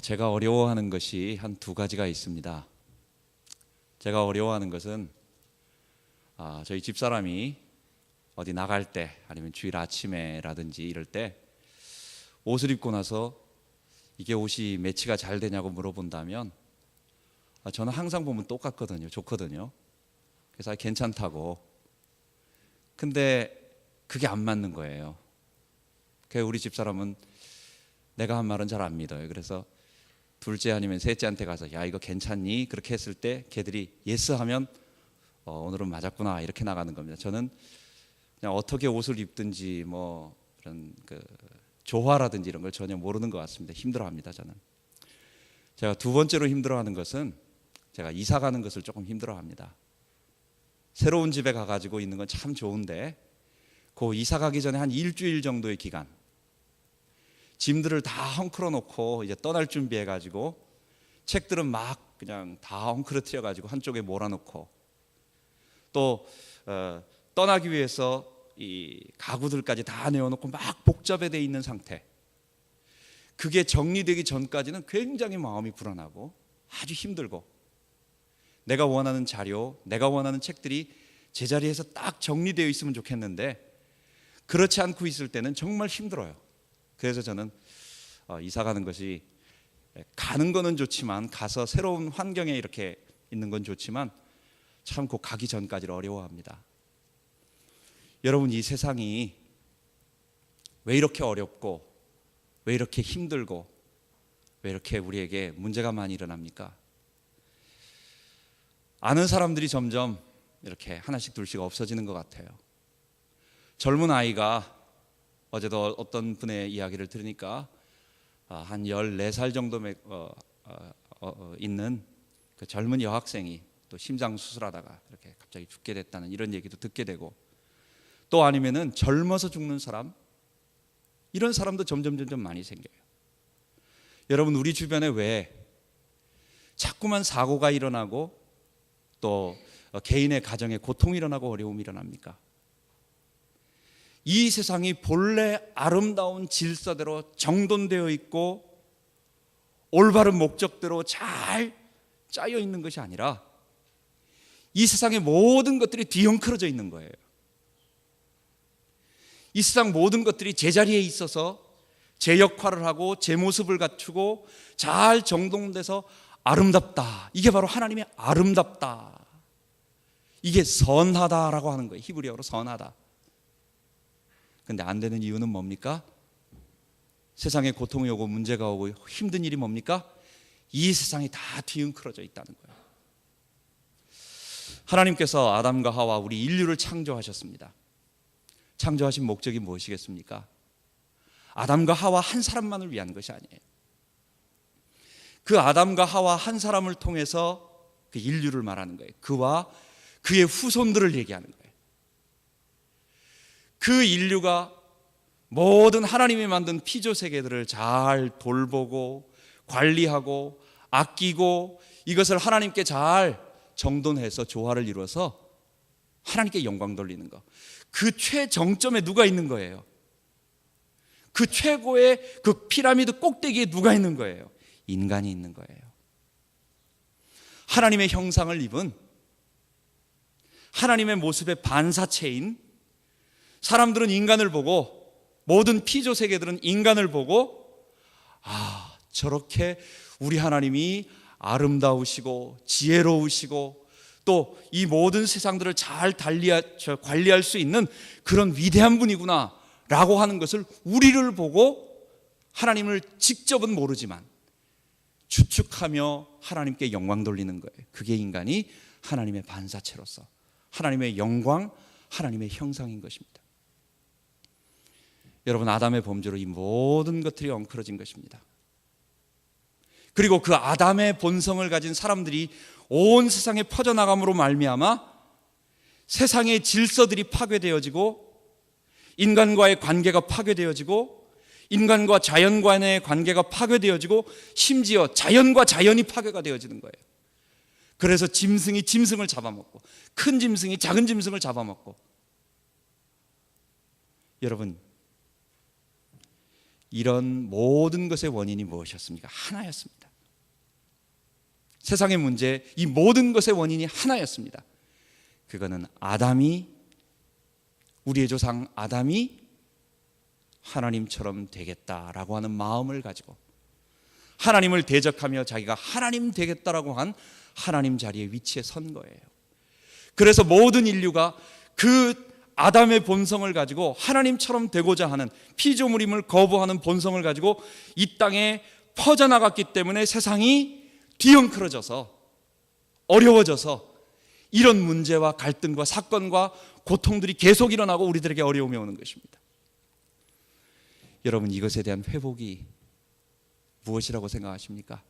제가 어려워하는 것이 한 두 가지가 있습니다. 제가 어려워하는 것은 저희 집사람이 어디 나갈 때 아니면 주일 아침에라든지 이럴 때 옷을 입고 나서 이게 옷이 매치가 잘 되냐고 물어본다면 저는 항상 보면 똑같거든요. 좋거든요. 그래서 괜찮다고. 근데 그게 안 맞는 거예요. 그래서 우리 집사람은 내가 한 말은 잘 안 믿어요. 그래서 둘째 아니면 셋째한테 가서 야 이거 괜찮니? 그렇게 했을 때 걔들이 예스 하면 오늘은 맞았구나 이렇게 나가는 겁니다. 저는 그냥 어떻게 옷을 입든지 뭐 그런 조화라든지 이런 걸 전혀 모르는 것 같습니다. 힘들어합니다. 저는. 제가 두 번째로 힘들어하는 것은 제가 이사 가는 것을 조금 힘들어합니다. 새로운 집에 가가지고 있는 건 참 좋은데 그 이사 가기 전에 한 일주일 정도의 기간 짐들을 다 헝클어 놓고 이제 떠날 준비해 가지고 책들은 막 그냥 다 헝클어뜨려 가지고 한쪽에 몰아놓고 또 떠나기 위해서 이 가구들까지 다 내어놓고 막 복잡해 돼 있는 상태. 그게 정리되기 전까지는 굉장히 마음이 불안하고 아주 힘들고 내가 원하는 자료, 내가 원하는 책들이 제자리에서 딱 정리되어 있으면 좋겠는데 그렇지 않고 있을 때는 정말 힘들어요. 그래서 저는 이사 가는 것이 가는 거는 좋지만 가서 새로운 환경에 이렇게 있는 건 좋지만 참 그 가기 전까지를 어려워합니다. 여러분, 이 세상이 왜 이렇게 어렵고 왜 이렇게 힘들고 왜 이렇게 우리에게 문제가 많이 일어납니까? 아는 사람들이 점점 이렇게 하나씩 둘씩 없어지는 것 같아요. 젊은 아이가 어제도 어떤 분의 이야기를 들으니까 한 14살 정도 있는 그 젊은 여학생이 또 심장 수술하다가 이렇게 갑자기 죽게 됐다는 이런 얘기도 듣게 되고 또 아니면은 젊어서 죽는 사람 이런 사람도 점점 많이 생겨요. 여러분, 우리 주변에 왜 자꾸만 사고가 일어나고 또 개인의 가정에 고통이 일어나고 어려움이 일어납니까? 이 세상이 본래 아름다운 질서대로 정돈되어 있고 올바른 목적대로 잘 짜여 있는 것이 아니라 이 세상의 모든 것들이 뒤엉클어져 있는 거예요. 이 세상 모든 것들이 제자리에 있어서 제 역할을 하고 제 모습을 갖추고 잘 정돈돼서 아름답다. 이게 바로 하나님의 아름답다. 이게 선하다라고 하는 거예요. 히브리어로 선하다. 근데 안 되는 이유는 뭡니까? 세상에 고통이 오고 문제가 오고 힘든 일이 뭡니까? 이 세상이 다 뒤엉클어져 있다는 거예요. 하나님께서 아담과 하와 우리 인류를 창조하셨습니다. 창조하신 목적이 무엇이겠습니까? 아담과 하와 한 사람만을 위한 것이 아니에요. 그 아담과 하와 한 사람을 통해서 그 인류를 말하는 거예요. 그와 그의 후손들을 얘기하는 거예요. 그 인류가 모든 하나님이 만든 피조 세계들을 잘 돌보고 관리하고 아끼고 이것을 하나님께 잘 정돈해서 조화를 이루어서 하나님께 영광 돌리는 것. 그 최정점에 누가 있는 거예요? 그 최고의 그 피라미드 꼭대기에 누가 있는 거예요? 인간이 있는 거예요. 하나님의 형상을 입은 하나님의 모습의 반사체인 사람들은 인간을 보고 모든 피조 세계들은 인간을 보고 저렇게 우리 하나님이 아름다우시고 지혜로우시고 또 이 모든 세상들을 잘 관리할 수 있는 그런 위대한 분이구나 라고 하는 것을 우리를 보고 하나님을 직접은 모르지만 추측하며 하나님께 영광 돌리는 거예요. 그게 인간이 하나님의 반사체로서 하나님의 영광, 하나님의 형상인 것입니다. 여러분, 아담의 범죄로 이 모든 것들이 엉클어진 것입니다. 그리고 그 아담의 본성을 가진 사람들이 온 세상에 퍼져나감으로 말미암아 세상의 질서들이 파괴되어지고 인간과의 관계가 파괴되어지고 인간과 자연과의 관계가 파괴되어지고 심지어 자연과 자연이 파괴가 되어지는 거예요. 그래서 짐승이 짐승을 잡아먹고 큰 짐승이 작은 짐승을 잡아먹고 여러분, 이런 모든 것의 원인이 무엇이었습니까? 하나였습니다. 세상의 문제, 이 모든 것의 원인이 하나였습니다. 그거는 우리의 조상 아담이 하나님처럼 되겠다라고 하는 마음을 가지고 하나님을 대적하며 자기가 하나님 되겠다라고 한 하나님 자리에 위치해 선 거예요. 그래서 모든 인류가 그 아담의 본성을 가지고 하나님처럼 되고자 하는, 피조물임을 거부하는 본성을 가지고 이 땅에 퍼져나갔기 때문에 세상이 뒤엉클어져서 어려워져서 이런 문제와 갈등과 사건과 고통들이 계속 일어나고 우리들에게 어려움이 오는 것입니다. 여러분, 이것에 대한 회복이 무엇이라고 생각하십니까?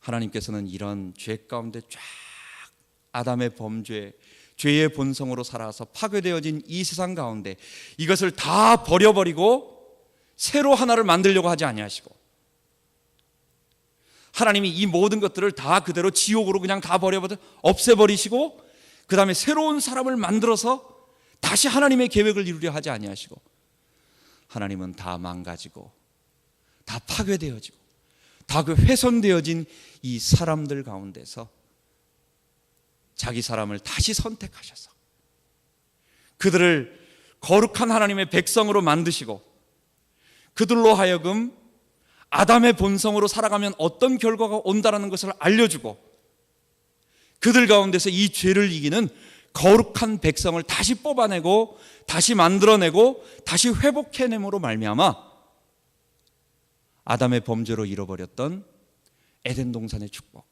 하나님께서는 이런 죄 가운데 쫙 아담의 범죄, 죄의 본성으로 살아서 파괴되어진 이 세상 가운데 이것을 다 버려버리고 새로 하나를 만들려고 하지 아니하시고, 하나님이 이 모든 것들을 다 그대로 지옥으로 그냥 다 없애버리시고 그 다음에 새로운 사람을 만들어서 다시 하나님의 계획을 이루려 하지 아니하시고, 하나님은 다 망가지고 다 파괴되어지고 다 그 훼손되어진 이 사람들 가운데서 자기 사람을 다시 선택하셔서 그들을 거룩한 하나님의 백성으로 만드시고 그들로 하여금 아담의 본성으로 살아가면 어떤 결과가 온다는 것을 알려주고 그들 가운데서 이 죄를 이기는 거룩한 백성을 다시 뽑아내고 다시 만들어내고 다시 회복해냄으로 말미암아 아담의 범죄로 잃어버렸던 에덴 동산의 축복,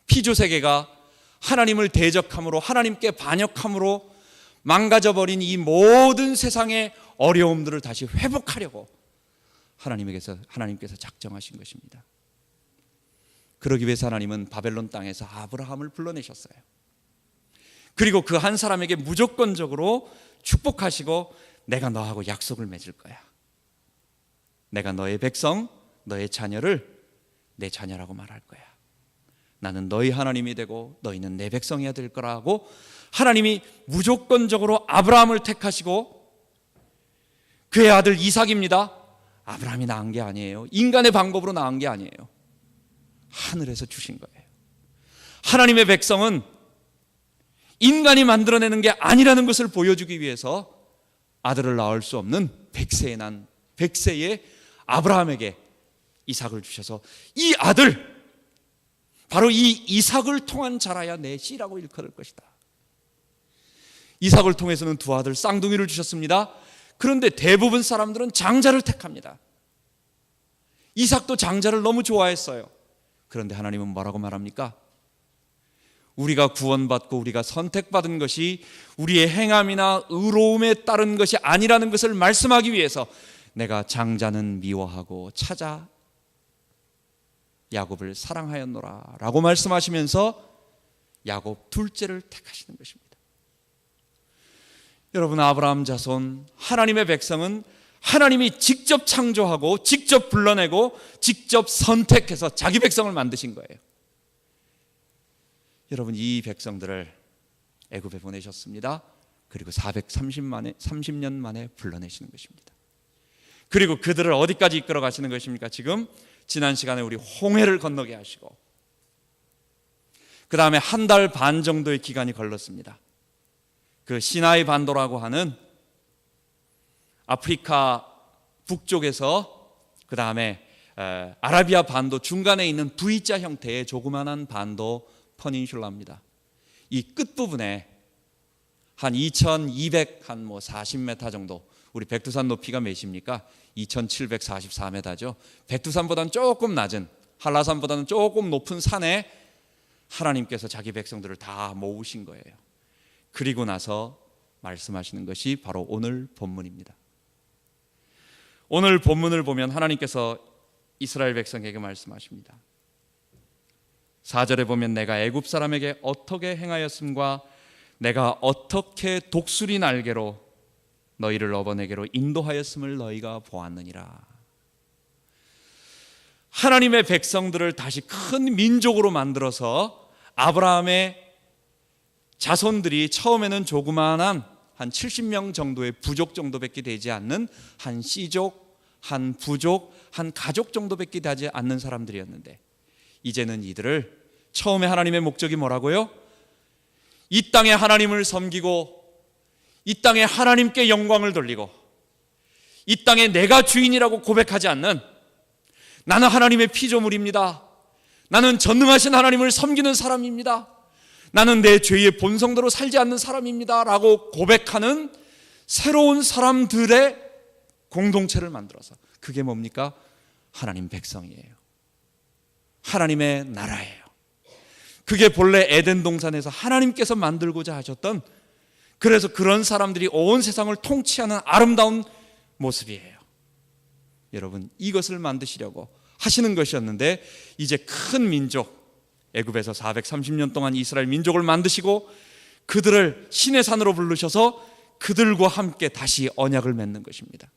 피조세계가 하나님을 대적함으로 하나님께 반역함으로 망가져버린 이 모든 세상의 어려움들을 다시 회복하려고 하나님께서 작정하신 것입니다. 그러기 위해서 하나님은 바벨론 땅에서 아브라함을 불러내셨어요. 그리고 그 한 사람에게 무조건적으로 축복하시고 내가 너하고 약속을 맺을 거야. 내가 너의 백성, 너의 자녀를 내 자녀라고 말할 거야. 나는 너희 하나님이 되고 너희는 내 백성이야 될 거라고 하나님이 무조건적으로 아브라함을 택하시고, 그의 아들 이삭입니다. 아브라함이 낳은 게 아니에요. 인간의 방법으로 낳은 게 아니에요. 하늘에서 주신 거예요. 하나님의 백성은 인간이 만들어내는 게 아니라는 것을 보여주기 위해서 아들을 낳을 수 없는 백세의 아브라함에게 이삭을 주셔서 이 아들, 바로 이 이삭을 통한 자라야 내 씨라고 일컬을 것이다. 이삭을 통해서는 두 아들 쌍둥이를 주셨습니다. 그런데 대부분 사람들은 장자를 택합니다. 이삭도 장자를 너무 좋아했어요. 그런데 하나님은 뭐라고 말합니까? 우리가 구원받고 우리가 선택받은 것이 우리의 행함이나 의로움에 따른 것이 아니라는 것을 말씀하기 위해서 내가 장자는 미워하고 찾아 야곱을 사랑하였노라 라고 말씀하시면서 야곱 둘째를 택하시는 것입니다. 여러분, 아브라함 자손 하나님의 백성은 하나님이 직접 창조하고 직접 불러내고 직접 선택해서 자기 백성을 만드신 거예요. 여러분, 이 백성들을 애굽에 보내셨습니다. 그리고 430년 만에 불러내시는 것입니다. 그리고 그들을 어디까지 이끌어 가시는 것입니까? 지금 지난 시간에 우리 홍해를 건너게 하시고 그 다음에 한 달 반 정도의 기간이 걸렸습니다. 그 시나이 반도라고 하는 아프리카 북쪽에서 그 다음에 아라비아 반도 중간에 있는 V자 형태의 조그만한 반도 퍼닌슐라입니다. 이 끝부분에 한 2240m 정도, 우리 백두산 높이가 몇입니까? 2744m죠. 백두산보다는 조금 낮은, 한라산보다는 조금 높은 산에 하나님께서 자기 백성들을 다 모으신 거예요. 그리고 나서 말씀하시는 것이 바로 오늘 본문입니다. 오늘 본문을 보면 하나님께서 이스라엘 백성에게 말씀하십니다. 4절에 보면 내가 애굽 사람에게 어떻게 행하였음과 내가 어떻게 독수리 날개로 너희를 어번에게로 인도하였음을 너희가 보았느니라. 하나님의 백성들을 다시 큰 민족으로 만들어서 아브라함의 자손들이 처음에는 조그마한 한 70명 정도의 부족 정도밖에 되지 않는 한 씨족, 한 부족, 한 가족 정도밖에 되지 않는 사람들이었는데, 이제는 이들을 처음에 하나님의 목적이 뭐라고요? 이 땅에 하나님을 섬기고 이 땅에 하나님께 영광을 돌리고 이 땅에 내가 주인이라고 고백하지 않는, 나는 하나님의 피조물입니다, 나는 전능하신 하나님을 섬기는 사람입니다, 나는 내 죄의 본성대로 살지 않는 사람입니다 라고 고백하는 새로운 사람들의 공동체를 만들어서, 그게 뭡니까? 하나님 백성이에요. 하나님의 나라예요. 그게 본래 에덴 동산에서 하나님께서 만들고자 하셨던, 그래서 그런 사람들이 온 세상을 통치하는 아름다운 모습이에요. 여러분, 이것을 만드시려고 하시는 것이었는데, 이제 큰 민족, 애굽에서 430년 동안 이스라엘 민족을 만드시고 그들을 신의 산으로 부르셔서 그들과 함께 다시 언약을 맺는 것입니다.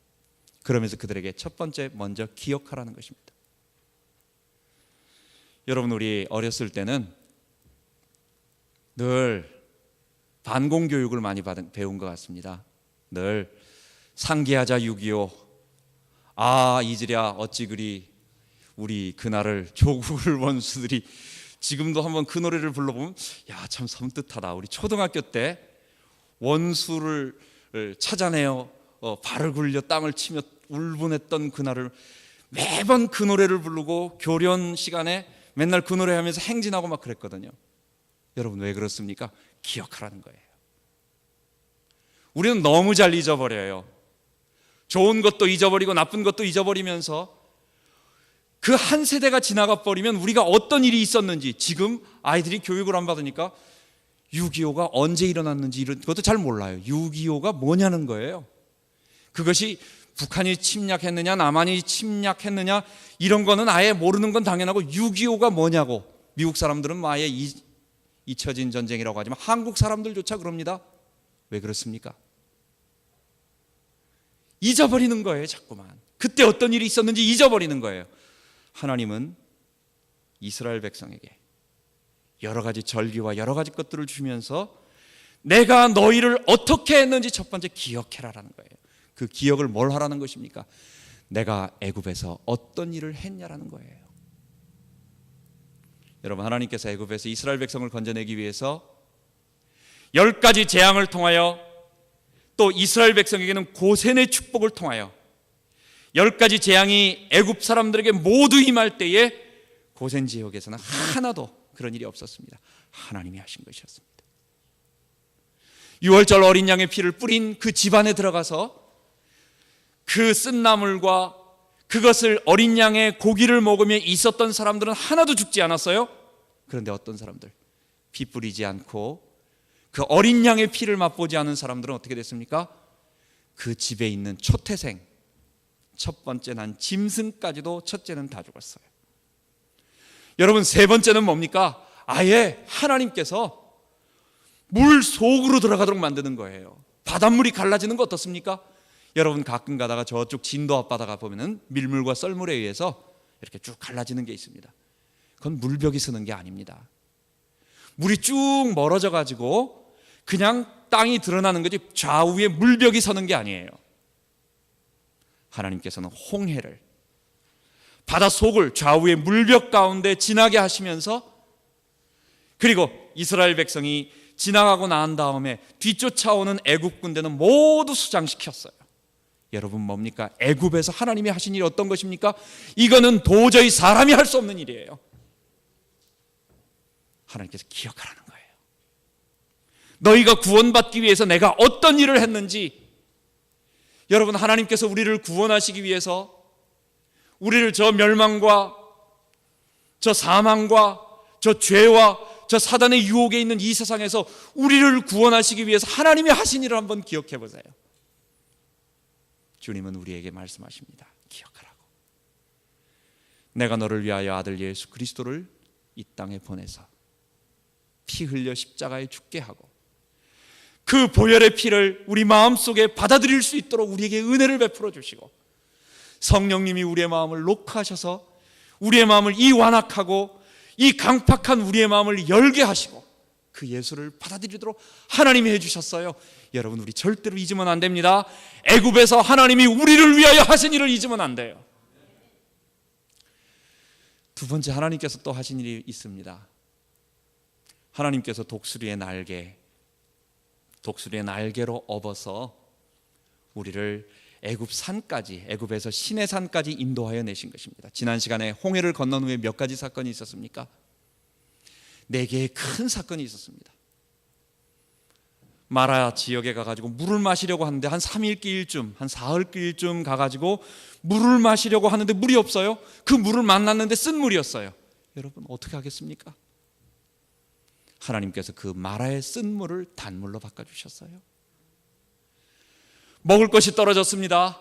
그러면서 그들에게 첫 번째 먼저 기억하라는 것입니다. 여러분, 우리 어렸을 때는 늘 반공교육을 많이 배운 것 같습니다. 늘 상기하자 6.25, 이들야 어찌 그리 우리 그날을 조국을 원수들이, 지금도 한번 그 노래를 불러보면 참 섬뜩하다. 우리 초등학교 때 원수를 찾아내어 발을 굴려 땅을 치며 울분했던 그날을 매번 그 노래를 부르고 교련 시간에 맨날 그 노래 하면서 행진하고 막 그랬거든요. 여러분, 왜 그렇습니까? 기억하라는 거예요. 우리는 너무 잘 잊어버려요. 좋은 것도 잊어버리고 나쁜 것도 잊어버리면서 그 한 세대가 지나가 버리면 우리가 어떤 일이 있었는지, 지금 아이들이 교육을 안 받으니까 6.25가 언제 일어났는지 이런 것도 잘 몰라요. 6.25가 뭐냐는 거예요. 그것이 북한이 침략했느냐 남한이 침략했느냐 이런 거는 아예 모르는 건 당연하고, 6.25가 뭐냐고 미국 사람들은 아예 잊혀진 전쟁이라고 하지만 한국 사람들조차 그럽니다. 왜 그렇습니까? 잊어버리는 거예요. 자꾸만 그때 어떤 일이 있었는지 잊어버리는 거예요. 하나님은 이스라엘 백성에게 여러 가지 절기와 여러 가지 것들을 주면서 내가 너희를 어떻게 했는지 첫 번째 기억해라라는 거예요. 그 기억을 뭘 하라는 것입니까? 내가 애굽에서 어떤 일을 했냐라는 거예요. 여러분, 하나님께서 애굽에서 이스라엘 백성을 건져내기 위해서 10가지 재앙을 통하여, 또 이스라엘 백성에게는 고센의 축복을 통하여 10가지 재앙이 애굽 사람들에게 모두 임할 때에 고센 지역에서는 하나도 그런 일이 없었습니다. 하나님이 하신 것이었습니다. 6월절 어린 양의 피를 뿌린 그 집안에 들어가서 그 쓴나물과 그것을 어린 양의 고기를 먹으며 있었던 사람들은 하나도 죽지 않았어요. 그런데 어떤 사람들, 피 뿌리지 않고 그 어린 양의 피를 맛보지 않은 사람들은 어떻게 됐습니까? 그 집에 있는 초태생, 첫 번째 난 짐승까지도 첫째는 다 죽었어요. 여러분, 세 번째는 뭡니까? 아예 하나님께서 물 속으로 들어가도록 만드는 거예요. 바닷물이 갈라지는 거 어떻습니까? 여러분, 가끔 가다가 저쪽 진도 앞바다가 보면은 밀물과 썰물에 의해서 이렇게 쭉 갈라지는 게 있습니다. 그건 물벽이 서는 게 아닙니다. 물이 쭉 멀어져 가지고 그냥 땅이 드러나는 거지 좌우에 물벽이 서는 게 아니에요. 하나님께서는 홍해를, 바닷속을 좌우의 물벽 가운데 지나게 하시면서, 그리고 이스라엘 백성이 지나가고 난 다음에 뒤쫓아오는 애굽 군대는 모두 수장시켰어요. 여러분, 뭡니까? 애굽에서 하나님이 하신 일이 어떤 것입니까? 이거는 도저히 사람이 할 수 없는 일이에요. 하나님께서 기억하라는 거예요. 너희가 구원받기 위해서 내가 어떤 일을 했는지. 여러분, 하나님께서 우리를 구원하시기 위해서 우리를 저 멸망과 저 사망과 저 죄와 저 사단의 유혹에 있는 이 세상에서 우리를 구원하시기 위해서 하나님이 하신 일을 한번 기억해 보세요. 주님은 우리에게 말씀하십니다. 기억하라고. 내가 너를 위하여 아들 예수 그리스도를 이 땅에 보내서 피 흘려 십자가에 죽게 하고 그 보혈의 피를 우리 마음속에 받아들일 수 있도록 우리에게 은혜를 베풀어 주시고, 성령님이 우리의 마음을 녹화하셔서 우리의 마음을 이 완악하고 이 강팍한 우리의 마음을 열게 하시고, 그 예수를 받아들이도록 하나님이 해주셨어요. 여러분, 우리 절대로 잊으면 안 됩니다. 애굽에서 하나님이 우리를 위하여 하신 일을 잊으면 안 돼요. 두 번째, 하나님께서 또 하신 일이 있습니다. 하나님께서 독수리의 날개로 업어서 우리를 애굽 산까지, 애굽에서 시내 산까지 인도하여 내신 것입니다. 지난 시간에 홍해를 건넌 후에 몇 가지 사건이 있었습니까? 4개의 큰 사건이 있었습니다. 마라 지역에 가가지고 물을 마시려고 하는데 한 3일길쯤, 한 사흘길쯤 가가지고 물을 마시려고 하는데 물이 없어요. 그 물을 만났는데 쓴 물이었어요. 여러분, 어떻게 하겠습니까? 하나님께서 그 마라의 쓴 물을 단물로 바꿔주셨어요. 먹을 것이 떨어졌습니다.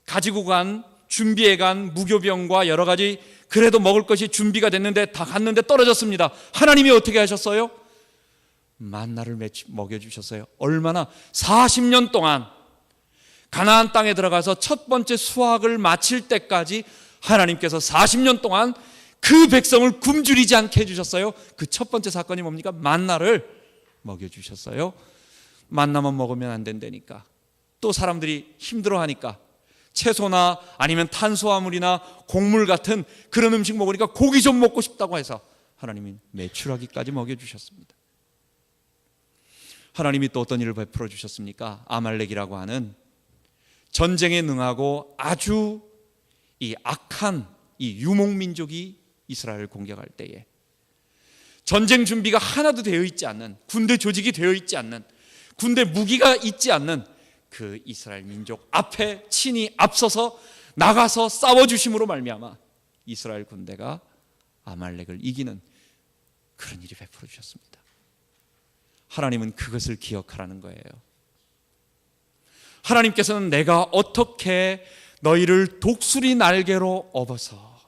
가지고 간, 준비해 간 무교병과 여러 가지, 그래도 먹을 것이 준비가 됐는데 다 갔는데 떨어졌습니다. 하나님이 어떻게 하셨어요? 만나를 먹여주셨어요. 얼마나? 40년 동안 가나안 땅에 들어가서 첫 번째 수확을 마칠 때까지 하나님께서 40년 동안 그 백성을 굶주리지 않게 해주셨어요. 그 첫 번째 사건이 뭡니까? 만나를 먹여주셨어요. 만나만 먹으면 안 된다니까. 또 사람들이 힘들어하니까 채소나 아니면 탄수화물이나 곡물 같은 그런 음식 먹으니까 고기 좀 먹고 싶다고 해서 하나님이 메추라기까지 먹여주셨습니다. 하나님이 또 어떤 일을 베풀어 주셨습니까? 아말렉이라고 하는 전쟁에 능하고 아주 이 악한 이 유목민족이 이스라엘을 공격할 때에 전쟁 준비가 하나도 되어 있지 않는, 군대 조직이 되어 있지 않는, 군대 무기가 있지 않는 그 이스라엘 민족 앞에 친히 앞서서 나가서 싸워주심으로 말미암아 이스라엘 군대가 아말렉을 이기는 그런 일이 베풀어 주셨습니다. 하나님은 그것을 기억하라는 거예요. 하나님께서는 내가 어떻게 너희를 독수리 날개로 업어서,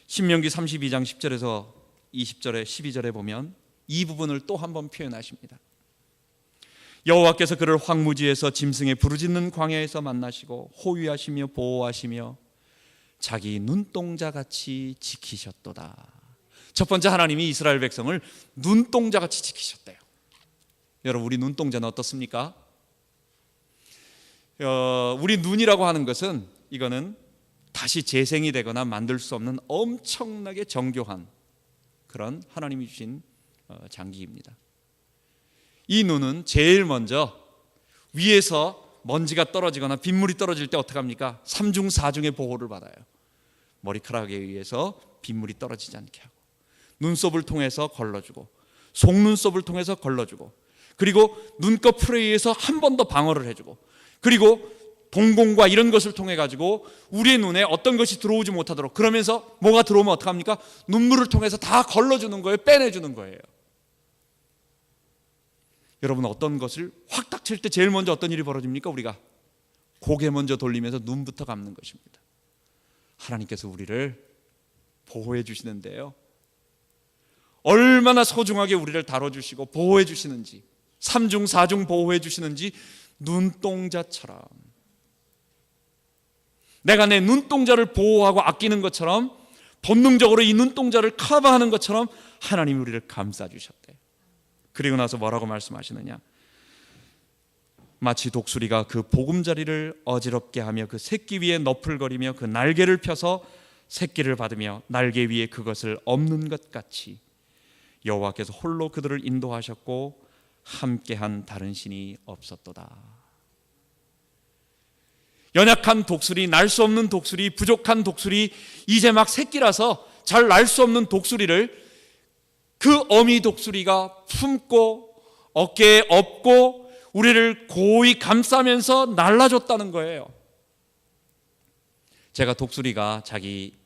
신명기 32장 10절에서 20절에 12절에 보면 이 부분을 또 한 번 표현하십니다. 여호와께서 그를 황무지에서 짐승의 부르짖는 광야에서 만나시고 호위하시며 보호하시며 자기 눈동자같이 지키셨도다. 첫 번째, 하나님이 이스라엘 백성을 눈동자같이 지키셨대요. 여러분, 우리 눈동자는 어떻습니까? 우리 눈이라고 하는 것은, 이거는 다시 재생이 되거나 만들 수 없는 엄청나게 정교한 그런 하나님이 주신 장기입니다. 이 눈은 제일 먼저 위에서 먼지가 떨어지거나 빗물이 떨어질 때 어떻게 합니까? 3중 4중의 보호를 받아요. 머리카락에 의해서 빗물이 떨어지지 않게 하고, 눈썹을 통해서 걸러주고, 속눈썹을 통해서 걸러주고, 그리고 눈꺼풀에 의해서 한 번 더 방어를 해주고, 그리고 동공과 이런 것을 통해 가지고 우리의 눈에 어떤 것이 들어오지 못하도록, 그러면서 뭐가 들어오면 어떡합니까? 눈물을 통해서 다 걸러주는 거예요. 빼내주는 거예요. 여러분, 어떤 것을 확 닥칠 때 제일 먼저 어떤 일이 벌어집니까? 우리가 고개 먼저 돌리면서 눈부터 감는 것입니다. 하나님께서 우리를 보호해 주시는데요, 얼마나 소중하게 우리를 다뤄주시고 보호해 주시는지, 3중 4중 보호해 주시는지, 눈동자처럼, 내가 내 눈동자를 보호하고 아끼는 것처럼, 본능적으로 이 눈동자를 커버하는 것처럼 하나님이 우리를 감싸주셨대요. 그리고 나서 뭐라고 말씀하시느냐? 마치 독수리가 그 보금자리를 어지럽게 하며 그 새끼 위에 너풀거리며 그 날개를 펴서 새끼를 받으며 날개 위에 그것을 엎는 것 같이 여호와께서 홀로 그들을 인도하셨고 함께한 다른 신이 없었도다. 연약한 독수리, 날 수 없는 독수리, 부족한 독수리, 이제 막 새끼라서 잘 날 수 없는 독수리를 그 어미 독수리가 품고 어깨에 업고 우리를 고이 감싸면서 날라줬다는 거예요. 제가 독수리가 자기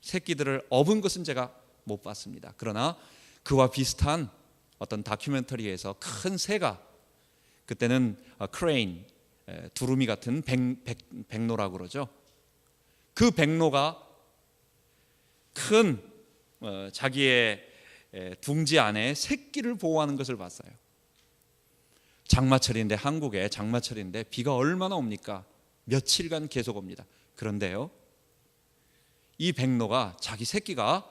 새끼들을 업은 것은 제가 못 봤습니다. 그러나 그와 비슷한 어떤 다큐멘터리에서 큰 새가, 그때는 크레인, 두루미 같은 백로라고 그러죠. 그 백로가 큰 자기의 둥지 안에 새끼를 보호하는 것을 봤어요. 장마철인데, 한국에 장마철인데 비가 얼마나 옵니까? 며칠간 계속 옵니다. 그런데요, 이 백로가 자기 새끼가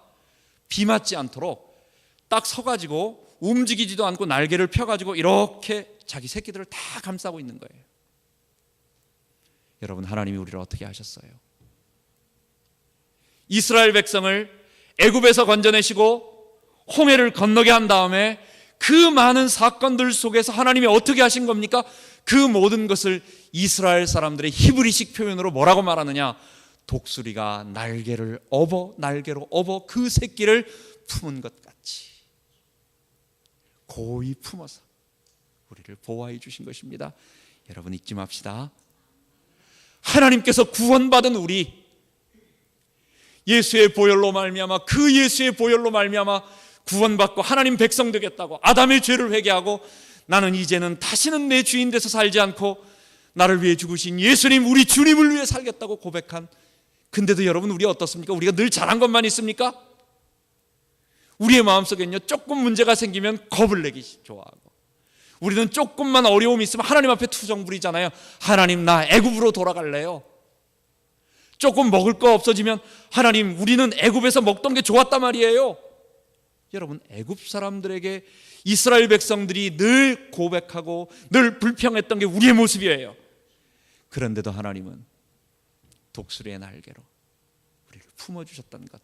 비 맞지 않도록 딱 서가지고 움직이지도 않고 날개를 펴가지고 이렇게 자기 새끼들을 다 감싸고 있는 거예요. 여러분, 하나님이 우리를 어떻게 하셨어요? 이스라엘 백성을 애굽에서 건져내시고 홍해를 건너게 한 다음에 그 많은 사건들 속에서 하나님이 어떻게 하신 겁니까? 그 모든 것을 이스라엘 사람들의 히브리식 표현으로 뭐라고 말하느냐? 독수리가 날개로 업어 그 새끼를 품은 것 같이 고이 품어서 우리를 보호해 주신 것입니다. 여러분, 잊지 맙시다. 하나님께서 구원받은 우리, 예수의 보혈로 말미암아, 그 예수의 보혈로 말미암아 구원받고 하나님 백성 되겠다고 아담의 죄를 회개하고 나는 이제는 다시는 내 주인 돼서 살지 않고 나를 위해 죽으신 예수님, 우리 주님을 위해 살겠다고 고백한, 근데도 여러분, 우리 어떻습니까? 우리가 늘 잘한 것만 있습니까? 우리의 마음속에는요, 조금 문제가 생기면 겁을 내기 좋아하고, 우리는 조금만 어려움이 있으면 하나님 앞에 투정 부리잖아요. 하나님, 나 애굽으로 돌아갈래요. 조금 먹을 거 없어지면 하나님, 우리는 애굽에서 먹던 게 좋았단 말이에요. 여러분, 애굽 사람들에게 이스라엘 백성들이 늘 고백하고 늘 불평했던 게 우리의 모습이에요. 그런데도 하나님은 독수리의 날개로 우리를 품어주셨다는 것,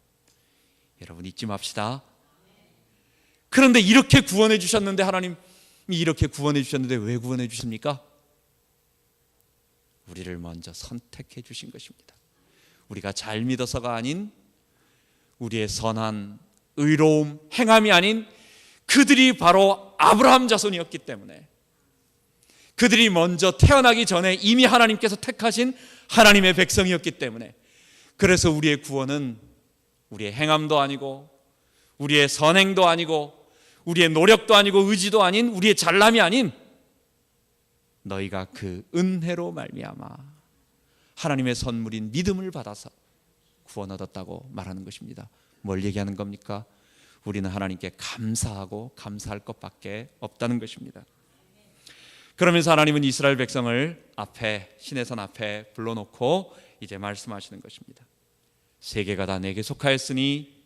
여러분, 잊지 맙시다. 그런데 이렇게 구원해 주셨는데, 하나님이 이렇게 구원해 주셨는데 왜 구원해 주십니까? 우리를 먼저 선택해 주신 것입니다. 우리가 잘 믿어서가 아닌, 우리의 선한 의로움, 행함이 아닌, 그들이 바로 아브라함 자손이었기 때문에, 그들이 먼저 태어나기 전에 이미 하나님께서 택하신 하나님의 백성이었기 때문에, 그래서 우리의 구원은 우리의 행함도 아니고 우리의 선행도 아니고 우리의 노력도 아니고 의지도 아닌, 우리의 잘남이 아닌, 너희가 그 은혜로 말미암아 하나님의 선물인 믿음을 받아서 구원 얻었다고 말하는 것입니다. 뭘 얘기하는 겁니까? 우리는 하나님께 감사하고 감사할 것밖에 없다는 것입니다. 그러면서 하나님은 이스라엘 백성을 앞에, 시내산 앞에 불러놓고 이제 말씀하시는 것입니다. 세계가 다 내게 속하였으니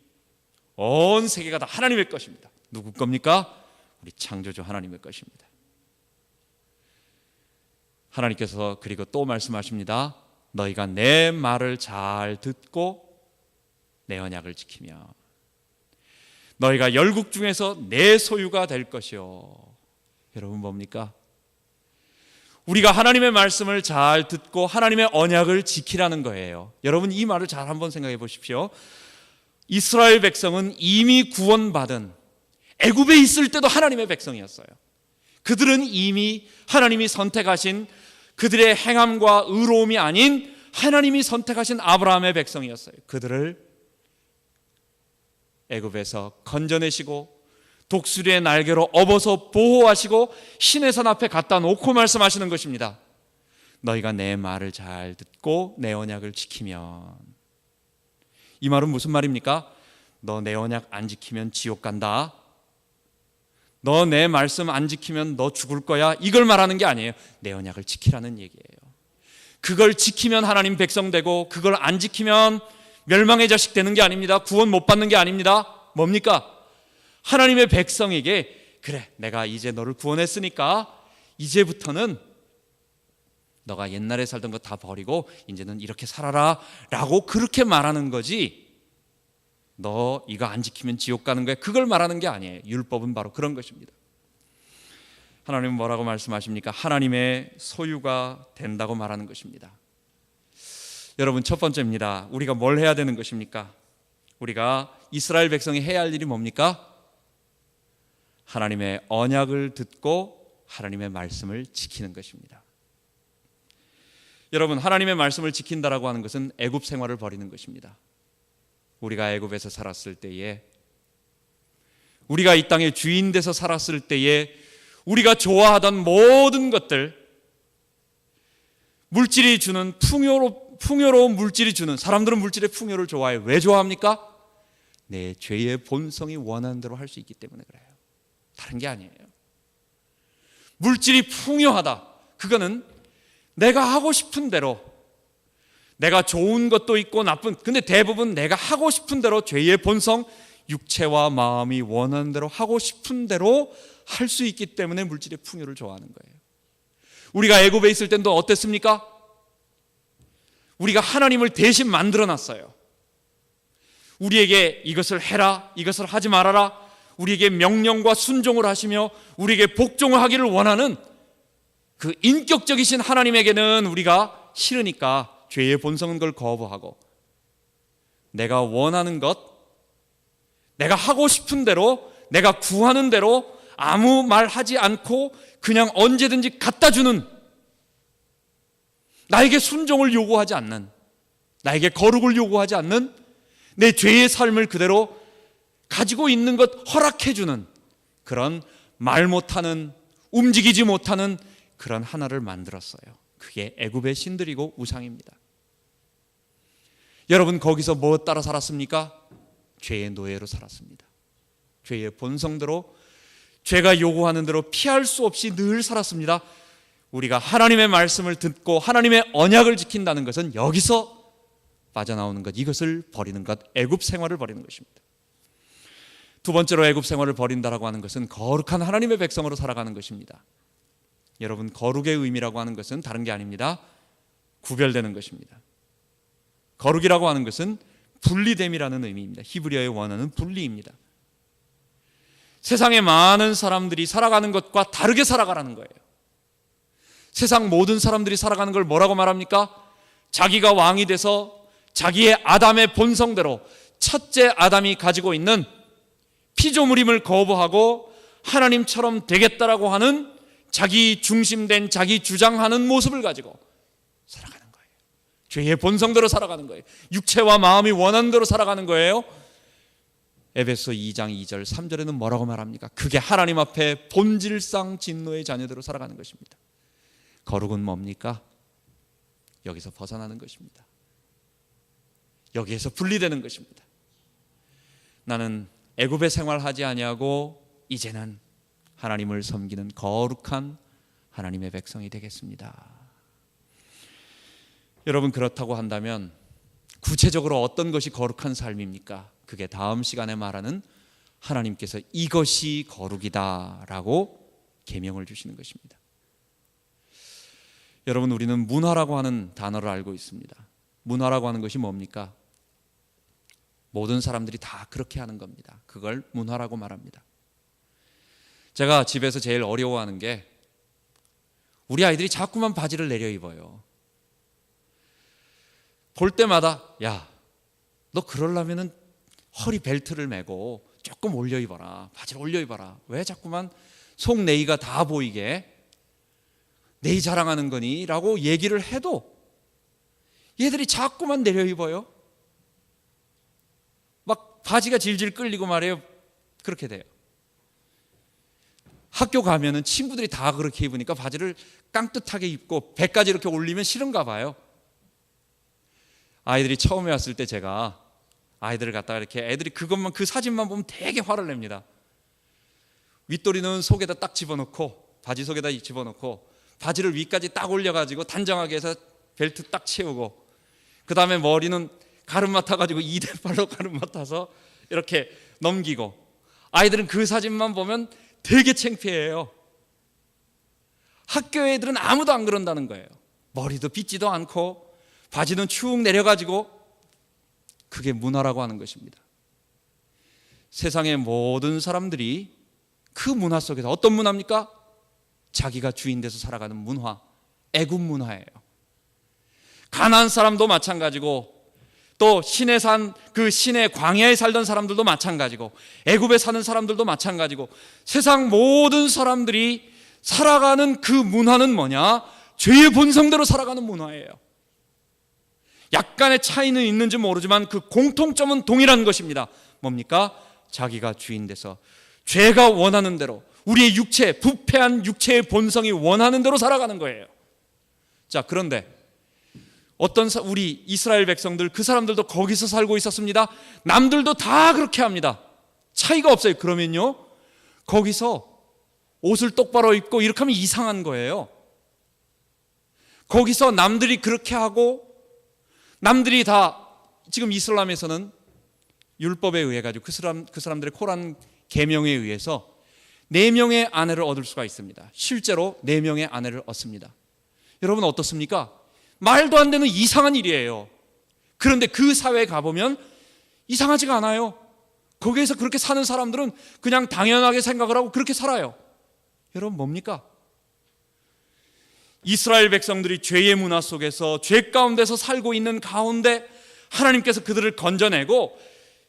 온 세계가 다 하나님의 것입니다. 누구 겁니까? 우리 창조주 하나님의 것입니다. 하나님께서 그리고 또 말씀하십니다. 너희가 내 말을 잘 듣고 내 언약을 지키며 너희가 열국 중에서 내 소유가 될 것이요. 여러분, 뭡니까? 우리가 하나님의 말씀을 잘 듣고 하나님의 언약을 지키라는 거예요. 여러분, 이 말을 잘 한번 생각해 보십시오. 이스라엘 백성은 이미 구원받은, 애굽에 있을 때도 하나님의 백성이었어요. 그들은 이미 하나님이 선택하신, 그들의 행함과 의로움이 아닌 하나님이 선택하신 아브라함의 백성이었어요. 그들을 애굽에서 건져내시고 독수리의 날개로 업어서 보호하시고 시내산 앞에 갖다 놓고 말씀하시는 것입니다. 너희가 내 말을 잘 듣고 내 언약을 지키면. 이 말은 무슨 말입니까? 너 내 언약 안 지키면 지옥 간다, 너 내 말씀 안 지키면 너 죽을 거야, 이걸 말하는 게 아니에요. 내 언약을 지키라는 얘기예요. 그걸 지키면 하나님 백성 되고, 그걸 안 지키면 멸망의 자식 되는 게 아닙니다. 구원 못 받는 게 아닙니다. 뭡니까? 하나님의 백성에게, 그래, 내가 이제 너를 구원했으니까 이제부터는 너가 옛날에 살던 거 다 버리고 이제는 이렇게 살아라 라고 그렇게 말하는 거지, 너 이거 안 지키면 지옥 가는 거야, 그걸 말하는 게 아니에요. 율법은 바로 그런 것입니다. 하나님은 뭐라고 말씀하십니까? 하나님의 소유가 된다고 말하는 것입니다. 여러분, 첫 번째입니다. 우리가 뭘 해야 되는 것입니까? 우리가 이스라엘 백성이 해야 할 일이 뭡니까? 하나님의 언약을 듣고 하나님의 말씀을 지키는 것입니다. 여러분, 하나님의 말씀을 지킨다라고 하는 것은 애굽 생활을 버리는 것입니다. 우리가 애굽에서 살았을 때에, 우리가 이 땅의 주인 돼서 살았을 때에 우리가 좋아하던 모든 것들, 물질이 주는 풍요로운 물질이 주는, 사람들은 물질의 풍요를 좋아해요. 왜 좋아합니까? 내 죄의 본성이 원하는 대로 할 수 있기 때문에 그래요. 다른 게 아니에요. 물질이 풍요하다, 그거는 내가 하고 싶은 대로, 내가 좋은 것도 있고 나쁜, 근데 대부분 내가 하고 싶은 대로 죄의 본성, 육체와 마음이 원하는 대로 하고 싶은 대로 할 수 있기 때문에 물질의 풍요를 좋아하는 거예요. 우리가 애굽에 있을 때도 어땠습니까? 우리가 하나님을 대신 만들어 놨어요. 우리에게 이것을 해라, 이것을 하지 말아라, 우리에게 명령과 순종을 하시며 우리에게 복종을 하기를 원하는 그 인격적이신 하나님에게는 우리가 싫으니까 죄의 본성은 그걸 거부하고 내가 원하는 것, 내가 하고 싶은 대로, 내가 구하는 대로 아무 말 하지 않고 그냥 언제든지 갖다 주는, 나에게 순종을 요구하지 않는, 나에게 거룩을 요구하지 않는 내 죄의 삶을 그대로 가지고 있는 것 허락해 주는 그런 말 못하는, 움직이지 못하는 그런 하나를 만들었어요. 그게 애굽의 신들이고 우상입니다. 여러분, 거기서 뭐 따라 살았습니까? 죄의 노예로 살았습니다. 죄의 본성대로, 죄가 요구하는 대로 피할 수 없이 늘 살았습니다. 우리가 하나님의 말씀을 듣고 하나님의 언약을 지킨다는 것은 여기서 빠져나오는 것, 이것을 버리는 것, 애굽 생활을 버리는 것입니다. 두 번째로 애굽 생활을 버린다라고 하는 것은 거룩한 하나님의 백성으로 살아가는 것입니다. 여러분, 거룩의 의미라고 하는 것은 다른 게 아닙니다. 구별되는 것입니다. 거룩이라고 하는 것은 분리됨이라는 의미입니다. 히브리어의 원어는 분리입니다. 세상의 많은 사람들이 살아가는 것과 다르게 살아가라는 거예요. 세상 모든 사람들이 살아가는 걸 뭐라고 말합니까? 자기가 왕이 돼서 자기의 아담의 본성대로, 첫째 아담이 가지고 있는 피조물임을 거부하고 하나님처럼 되겠다라고 하는 자기 중심된, 자기 주장하는 모습을 가지고 살아가는 거예요. 죄의 본성대로 살아가는 거예요. 육체와 마음이 원하는 대로 살아가는 거예요. 에베소 2장 2절 3절에는 뭐라고 말합니까? 그게 하나님 앞에 본질상 진노의 자녀대로 살아가는 것입니다. 거룩은 뭡니까? 여기서 벗어나는 것입니다. 여기에서 분리되는 것입니다. 나는 애굽의 생활하지 아니하고 이제는 하나님을 섬기는 거룩한 하나님의 백성이 되겠습니다. 여러분, 그렇다고 한다면 구체적으로 어떤 것이 거룩한 삶입니까? 그게 다음 시간에 말하는 하나님께서 이것이 거룩이다라고 계명을 주시는 것입니다. 여러분, 우리는 문화라고 하는 단어를 알고 있습니다. 문화라고 하는 것이 뭡니까? 모든 사람들이 다 그렇게 하는 겁니다. 그걸 문화라고 말합니다. 제가 집에서 제일 어려워하는 게 우리 아이들이 자꾸만 바지를 내려 입어요. 볼 때마다 야, 너 그러려면은 허리 벨트를 매고 조금 올려 입어라. 바지를 올려 입어라. 왜 자꾸만 속내의가 다 보이게 내의 자랑하는 거니? 라고 얘기를 해도 얘들이 자꾸만 내려 입어요. 막 바지가 질질 끌리고 말이에요. 그렇게 돼요. 학교 가면은 친구들이 다 그렇게 입으니까 바지를 깡뜻하게 입고 배까지 이렇게 올리면 싫은가 봐요. 아이들이 처음에 왔을 때 제가 아이들을 갖다가 이렇게, 애들이 그것만, 그 사진만 보면 되게 화를 냅니다. 윗도리는 속에다 딱 집어넣고, 바지 속에다 집어넣고, 바지를 위까지 딱 올려가지고 단정하게 해서 벨트 딱 채우고, 그 다음에 머리는 가름 맡아가지고 2대8로 가름 맡아서 이렇게 넘기고, 아이들은 그 사진만 보면 되게 창피해요. 학교 애들은 아무도 안 그런다는 거예요. 머리도 빗지도 않고 바지는 축 내려가지고. 그게 문화라고 하는 것입니다. 세상의 모든 사람들이 그 문화 속에서, 어떤 문화입니까? 자기가 주인 돼서 살아가는 문화, 애굽 문화예요. 가나안 사람도 마찬가지고, 또 신의 산, 그 신의 광야에 살던 사람들도 마찬가지고, 애굽에 사는 사람들도 마찬가지고, 세상 모든 사람들이 살아가는 그 문화는 뭐냐? 죄의 본성대로 살아가는 문화예요. 약간의 차이는 있는지 모르지만 그 공통점은 동일한 것입니다. 뭡니까? 자기가 주인 돼서 죄가 원하는 대로, 우리의 육체, 부패한 육체의 본성이 원하는 대로 살아가는 거예요. 자, 그런데 어떤 우리 이스라엘 백성들, 그 사람들도 거기서 살고 있었습니다. 남들도 다 그렇게 합니다. 차이가 없어요. 그러면요, 거기서 옷을 똑바로 입고 이렇게 하면 이상한 거예요. 거기서 남들이 그렇게 하고, 남들이 다, 지금 이슬람에서는 율법에 의해 가지고 그 사람들의 코란 계명에 의해서 4명의 아내를 얻을 수가 있습니다. 실제로 4명의 아내를 얻습니다. 여러분 어떻습니까? 말도 안 되는 이상한 일이에요. 그런데 그 사회에 가보면 이상하지가 않아요. 거기에서 그렇게 사는 사람들은 그냥 당연하게 생각을 하고 그렇게 살아요. 여러분 뭡니까? 이스라엘 백성들이 죄의 문화 속에서 죄 가운데서 살고 있는 가운데 하나님께서 그들을 건져내고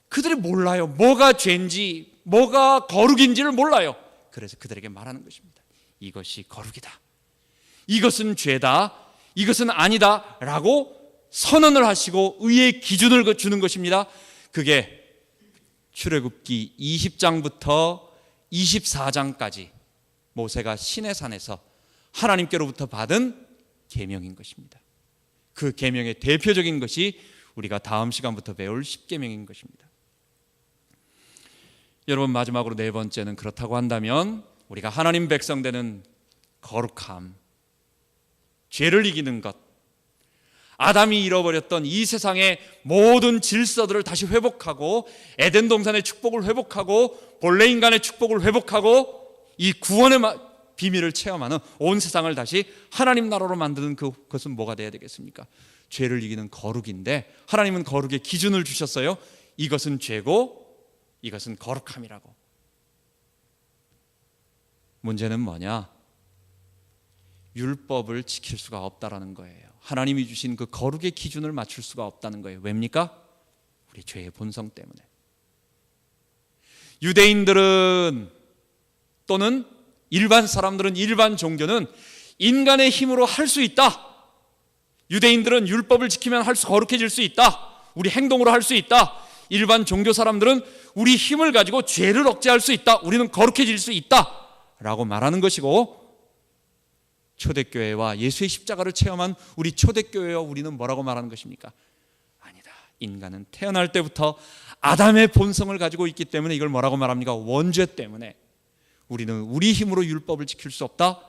그들이 몰라요. 뭐가 죄인지 뭐가 거룩인지를 몰라요. 그래서 그들에게 말하는 것입니다. 이것이 거룩이다, 이것은 죄다, 이것은 아니다 라고 선언을 하시고 의의 기준을 주는 것입니다. 그게 출애굽기 20장부터 24장까지 모세가 시내산에서 하나님께로부터 받은 계명인 것입니다. 그 계명의 대표적인 것이 우리가 다음 시간부터 배울 십계명인 것입니다. 여러분 마지막으로 4번째는 그렇다고 한다면 우리가 하나님 백성 되는 거룩함, 죄를 이기는 것, 아담이 잃어버렸던 이 세상의 모든 질서들을 다시 회복하고 에덴 동산의 축복을 회복하고 본래 인간의 축복을 회복하고 이 구원의 비밀을 체험하는 온 세상을 다시 하나님 나라로 만드는 그것은 뭐가 되어야 되겠습니까? 죄를 이기는 거룩인데 하나님은 거룩의 기준을 주셨어요. 이것은 죄고 이것은 거룩함이라고. 문제는 뭐냐? 율법을 지킬 수가 없다라는 거예요. 하나님이 주신 그 거룩의 기준을 맞출 수가 없다는 거예요. 왜입니까? 우리 죄의 본성 때문에. 유대인들은 또는 일반 사람들은, 일반 종교는 인간의 힘으로 할 수 있다. 유대인들은 율법을 지키면 거룩해질 수 있다. 우리 행동으로 할 수 있다. 일반 종교 사람들은 우리 힘을 가지고 죄를 억제할 수 있다. 우리는 거룩해질 수 있다 라고 말하는 것이고, 초대교회와 예수의 십자가를 체험한 우리 초대교회와 우리는 뭐라고 말하는 것입니까? 아니다. 인간은 태어날 때부터 아담의 본성을 가지고 있기 때문에 이걸 뭐라고 말합니까? 원죄 때문에 우리는 우리 힘으로 율법을 지킬 수 없다.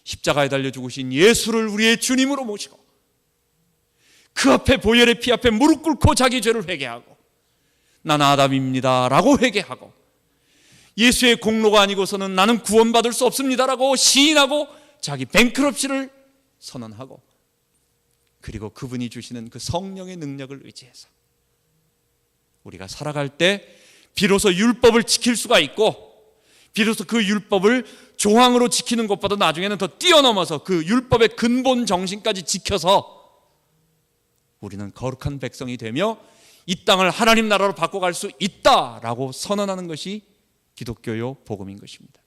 십자가에 달려 죽으신 예수를 우리의 주님으로 모시고 그 앞에 보혈의 피 앞에 무릎 꿇고 자기 죄를 회개하고 난 아담입니다 라고 회개하고 예수의 공로가 아니고서는 나는 구원받을 수 없습니다 라고 시인하고 자기 뱅크럽시를 선언하고, 그리고 그분이 주시는 그 성령의 능력을 의지해서 우리가 살아갈 때 비로소 율법을 지킬 수가 있고, 비로소 그 율법을 조항으로 지키는 것보다 나중에는 더 뛰어넘어서 그 율법의 근본 정신까지 지켜서 우리는 거룩한 백성이 되며 이 땅을 하나님 나라로 바꿔갈 수 있다라고 선언하는 것이 기독교요 복음인 것입니다.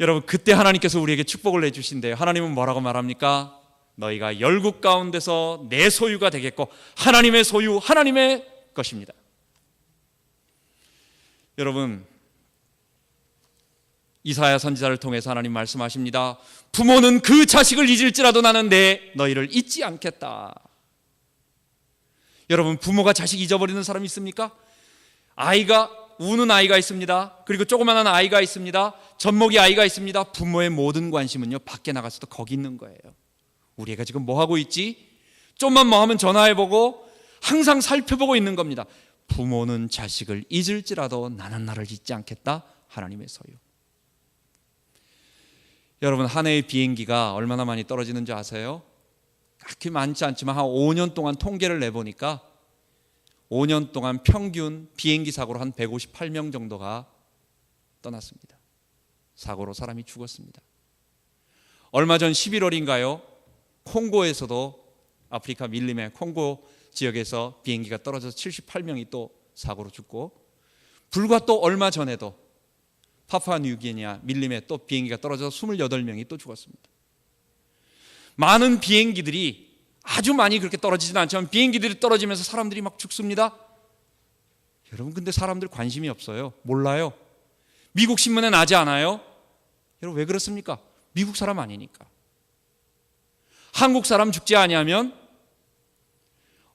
여러분, 그때 하나님께서 우리에게 축복을 내주신대요. 하나님은 뭐라고 말합니까? 너희가 열국 가운데서 내 소유가 되겠고 하나님의 소유, 하나님의 것입니다. 여러분, 이사야 선지자를 통해서 하나님 말씀하십니다. 부모는 그 자식을 잊을지라도 나는 너희를 잊지 않겠다. 여러분, 부모가 자식 잊어버리는 사람이 있습니까? 우는 아이가 있습니다. 그리고 조그마한 아이가 있습니다. 젖먹이 아이가 있습니다. 부모의 모든 관심은요, 밖에 나가서도 거기 있는 거예요. 우리 애가 지금 뭐 하고 있지? 좀만 뭐 하면 전화해보고 항상 살펴보고 있는 겁니다. 부모는 자식을 잊을지라도 나는 나를 잊지 않겠다. 하나님의 소유. 여러분, 한 해의 비행기가 얼마나 많이 떨어지는지 아세요? 그렇게 많지 않지만 한 5년 동안 통계를 내보니까 5년 동안 평균 비행기 사고로 한 158명 정도가 떠났습니다. 사고로 사람이 죽었습니다. 얼마 전 11월인가요? 콩고에서도, 아프리카 밀림의 콩고 지역에서 비행기가 떨어져서 78명이 또 사고로 죽고, 불과 또 얼마 전에도 파푸아뉴기니아 밀림에 또 비행기가 떨어져서 28명이 또 죽었습니다. 많은 비행기들이, 아주 많이 그렇게 떨어지지는 않지만 비행기들이 떨어지면서 사람들이 막 죽습니다. 여러분, 근데 사람들 관심이 없어요. 몰라요. 미국 신문에 나지 않아요. 여러분, 왜 그렇습니까? 미국 사람 아니니까. 한국 사람 죽지 아니하면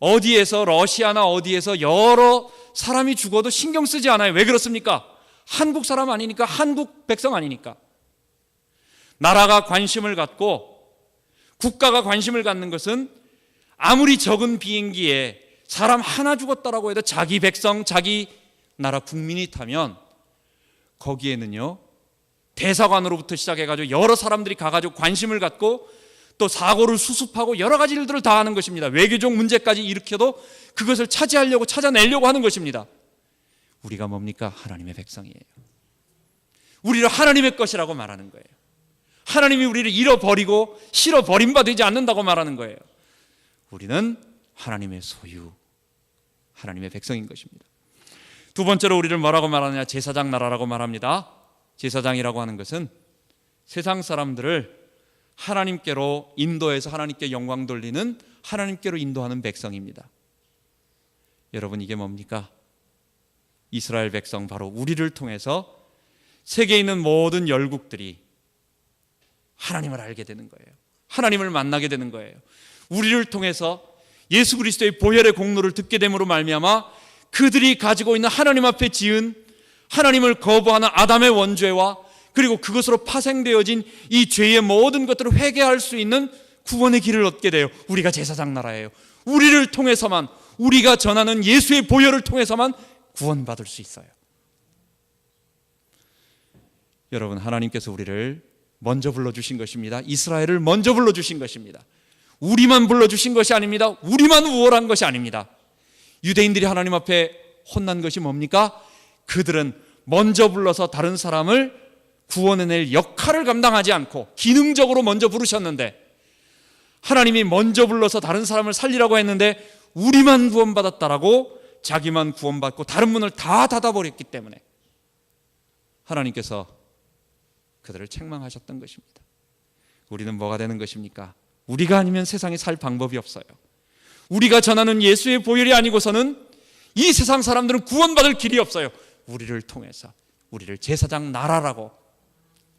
어디에서, 러시아나 어디에서 여러 사람이 죽어도 신경 쓰지 않아요. 왜 그렇습니까? 한국 사람 아니니까, 한국 백성 아니니까. 나라가 관심을 갖고 국가가 관심을 갖는 것은 아무리 적은 비행기에 사람 하나 죽었다라고 해도 자기 백성, 자기 나라 국민이 타면 거기에는요, 대사관으로부터 시작해가지고 여러 사람들이 가가지고 관심을 갖고 또 사고를 수습하고 여러 가지 일들을 다 하는 것입니다. 외교적 문제까지 일으켜도 그것을 차지하려고 찾아내려고 하는 것입니다. 우리가 뭡니까? 하나님의 백성이에요. 우리를 하나님의 것이라고 말하는 거예요. 하나님이 우리를 잃어버리고 싫어 버림바 되지 않는다고 말하는 거예요. 우리는 하나님의 소유, 하나님의 백성인 것입니다. 두 번째로 우리를 뭐라고 말하느냐? 제사장 나라라고 말합니다. 제사장이라고 하는 것은 세상 사람들을 하나님께로 인도해서 하나님께 영광 돌리는, 하나님께로 인도하는 백성입니다. 여러분, 이게 뭡니까? 이스라엘 백성, 바로 우리를 통해서 세계에 있는 모든 열국들이 하나님을 알게 되는 거예요. 하나님을 만나게 되는 거예요. 우리를 통해서 예수 그리스도의 보혈의 공로를 듣게 됨으로 말미암아 그들이 가지고 있는 하나님 앞에 지은, 하나님을 거부하는 아담의 원죄와 그리고 그것으로 파생되어진 이 죄의 모든 것들을 회개할 수 있는 구원의 길을 얻게 돼요. 우리가 제사장 나라예요. 우리를 통해서만, 우리가 전하는 예수의 보혈을 통해서만 구원받을 수 있어요. 여러분, 하나님께서 우리를 먼저 불러주신 것입니다. 이스라엘을 먼저 불러주신 것입니다. 우리만 불러주신 것이 아닙니다. 우리만 우월한 것이 아닙니다. 유대인들이 하나님 앞에 혼난 것이 뭡니까? 그들은 먼저 불러서 다른 사람을 구원해낼 역할을 감당하지 않고 기능적으로 먼저 부르셨는데, 하나님이 먼저 불러서 다른 사람을 살리라고 했는데 우리만 구원받았다라고 자기만 구원받고 다른 문을 다 닫아버렸기 때문에 하나님께서 그들을 책망하셨던 것입니다. 우리는 뭐가 되는 것입니까? 우리가 아니면 세상에 살 방법이 없어요. 우리가 전하는 예수의 보혈이 아니고서는 이 세상 사람들은 구원받을 길이 없어요. 우리를 통해서, 우리를 제사장 나라라고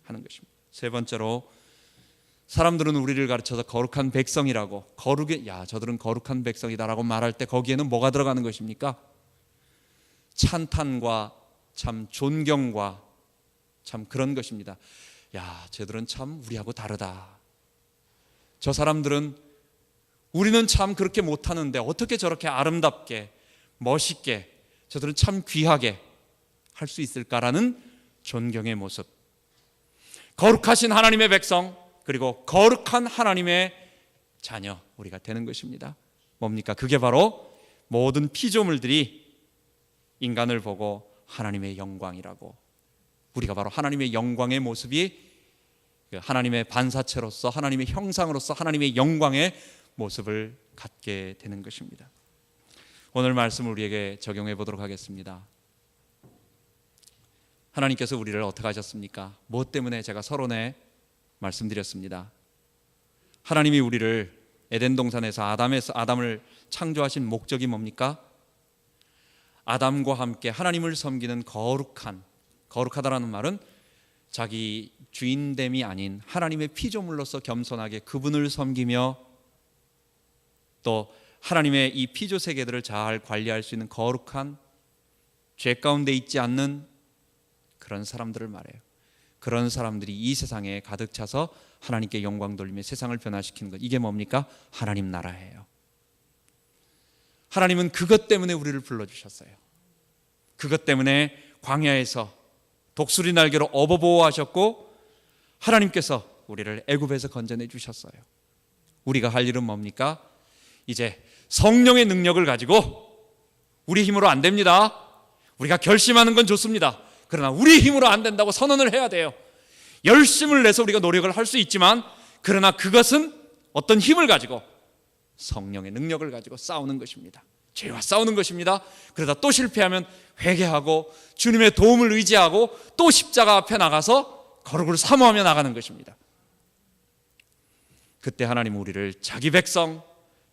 하는 것입니다. 세 번째로, 사람들은 우리를 가르쳐서 거룩한 백성이라고, 저들은 거룩한 백성이다라고 말할 때 거기에는 뭐가 들어가는 것입니까? 찬탄과 참 존경과 참 그런 것입니다. 쟤들은 참 우리하고 다르다. 저 사람들은, 우리는 참 그렇게 못하는데 어떻게 저렇게 아름답게 멋있게, 저들은 참 귀하게 할 수 있을까라는 존경의 모습. 거룩하신 하나님의 백성, 그리고 거룩한 하나님의 자녀, 우리가 되는 것입니다. 뭡니까? 그게 바로 모든 피조물들이 인간을 보고 하나님의 영광이라고, 우리가 바로 하나님의 영광의 모습이 하나님의 반사체로서, 하나님의 형상으로서 하나님의 영광의 모습을 갖게 되는 것입니다. 오늘 말씀을 우리에게 적용해 보도록 하겠습니다. 하나님께서 우리를 어떻게 하셨습니까? 무엇 때문에 제가 서론에 말씀드렸습니다. 하나님이 우리를 에덴 동산에서 아담을 창조하신 목적이 뭡니까? 아담과 함께 하나님을 섬기는 거룩하다라는 말은 자기 주인됨이 아닌 하나님의 피조물로서 겸손하게 그분을 섬기며 또 하나님의 이 피조 세계들을 잘 관리할 수 있는 거룩한, 죄 가운데 있지 않는 그런 사람들을 말해요. 그런 사람들이 이 세상에 가득 차서 하나님께 영광 돌리며 세상을 변화시키는 것, 이게 뭡니까? 하나님 나라예요. 하나님은 그것 때문에 우리를 불러주셨어요. 그것 때문에 광야에서 독수리 날개로 업어보호하셨고, 하나님께서 우리를 애굽에서 건져내 주셨어요. 우리가 할 일은 뭡니까? 이제 성령의 능력을 가지고, 우리 힘으로 안 됩니다. 우리가 결심하는 건 좋습니다. 그러나 우리 힘으로 안 된다고 선언을 해야 돼요. 열심을 내서 우리가 노력을 할 수 있지만, 그러나 그것은 어떤 힘을 가지고, 성령의 능력을 가지고 싸우는 것입니다. 죄와 싸우는 것입니다. 그러다 또 실패하면 회개하고 주님의 도움을 의지하고 또 십자가 앞에 나가서 거룩을 사모하며 나가는 것입니다. 그때 하나님은 우리를 자기 백성,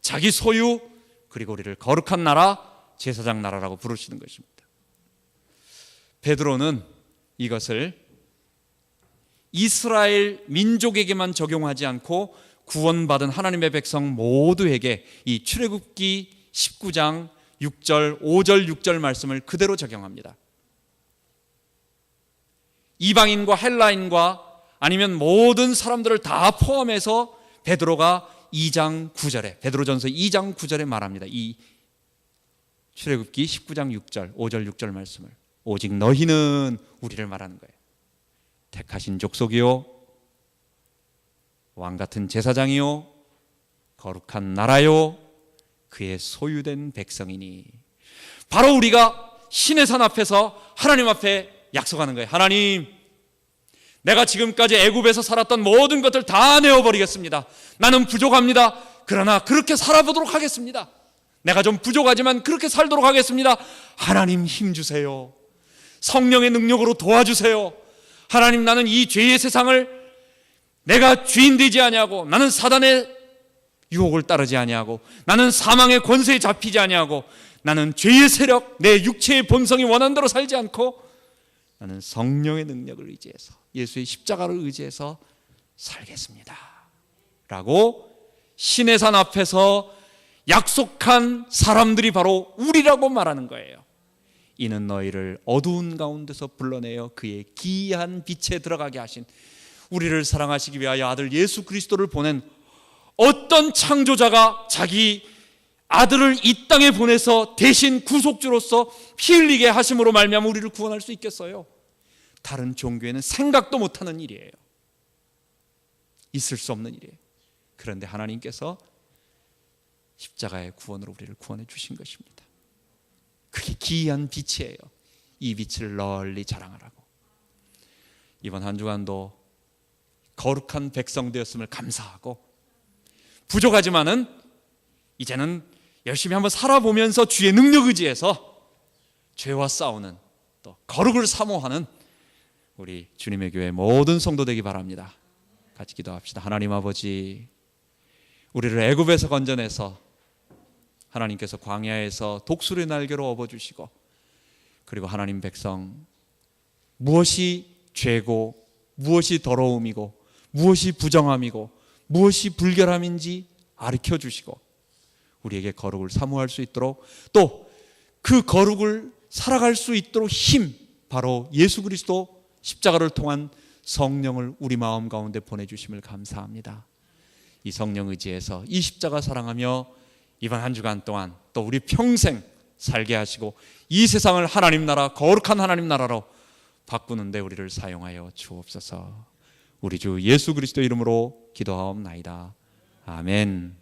자기 소유, 그리고 우리를 거룩한 나라, 제사장 나라라고 부르시는 것입니다. 베드로는 이것을 이스라엘 민족에게만 적용하지 않고 구원받은 하나님의 백성 모두에게 이 출애굽기 19장 6절, 5절, 6절 말씀을 그대로 적용합니다. 이방인과 헬라인과 아니면 모든 사람들을 다 포함해서 베드로가 2장 9절에, 베드로전서 2장 9절에 말합니다. 이 출애굽기 19장 6절 5절 6절 말씀을 오직 너희는 우리를 말하는 거예요. 택하신 족속이요 왕같은 제사장이요 거룩한 나라요 그의 소유된 백성이니. 바로 우리가 신의 산 앞에서 하나님 앞에 약속하는 거예요. 하나님, 내가 지금까지 애굽에서 살았던 모든 것들 다 내어버리겠습니다. 나는 부족합니다. 그러나 그렇게 살아보도록 하겠습니다. 내가 좀 부족하지만 그렇게 살도록 하겠습니다. 하나님 힘주세요. 성령의 능력으로 도와주세요. 하나님, 나는 이 죄의 세상을 내가 주인 되지 아니하고, 나는 사단의 유혹을 따르지 아니하고, 나는 사망의 권세에 잡히지 아니하고, 나는 죄의 세력, 내 육체의 본성이 원하는 대로 살지 않고 나는 성령의 능력을 의지해서 예수의 십자가를 의지해서 살겠습니다 라고 신의 산 앞에서 약속한 사람들이 바로 우리라고 말하는 거예요. 이는 너희를 어두운 가운데서 불러내어 그의 기이한 빛에 들어가게 하신, 우리를 사랑하시기 위하여 아들 예수 그리스도를 보낸 어떤 창조자가 자기 아들을 이 땅에 보내서 대신 구속주로서 피 흘리게 하심으로 말미암아 우리를 구원할 수 있겠어요? 다른 종교에는 생각도 못하는 일이에요. 있을 수 없는 일이에요. 그런데 하나님께서 십자가의 구원으로 우리를 구원해 주신 것입니다. 그게 기이한 빛이에요. 이 빛을 널리 자랑하라고. 이번 한 주간도 거룩한 백성 되었음을 감사하고, 부족하지만은 이제는 열심히 한번 살아보면서 주의 능력 의지해서 죄와 싸우는, 또 거룩을 사모하는 우리 주님의 교회 모든 성도 되기 바랍니다. 같이 기도합시다. 하나님 아버지, 우리를 애굽에서 건져내서 하나님께서 광야에서 독수리의 날개로 업어주시고, 그리고 하나님 백성 무엇이 죄고 무엇이 더러움이고 무엇이 부정함이고 무엇이 불결함인지 가르쳐주시고 우리에게 거룩을 사모할 수 있도록, 또 그 거룩을 살아갈 수 있도록 힘, 바로 예수 그리스도 십자가를 통한 성령을 우리 마음 가운데 보내주심을 감사합니다. 이 성령 의지해서 이 십자가 사랑하며 이번 한 주간 동안 또 우리 평생 살게 하시고 이 세상을 하나님 나라, 거룩한 하나님 나라로 바꾸는데 우리를 사용하여 주옵소서. 우리 주 예수 그리스도 이름으로 기도하옵나이다. 아멘.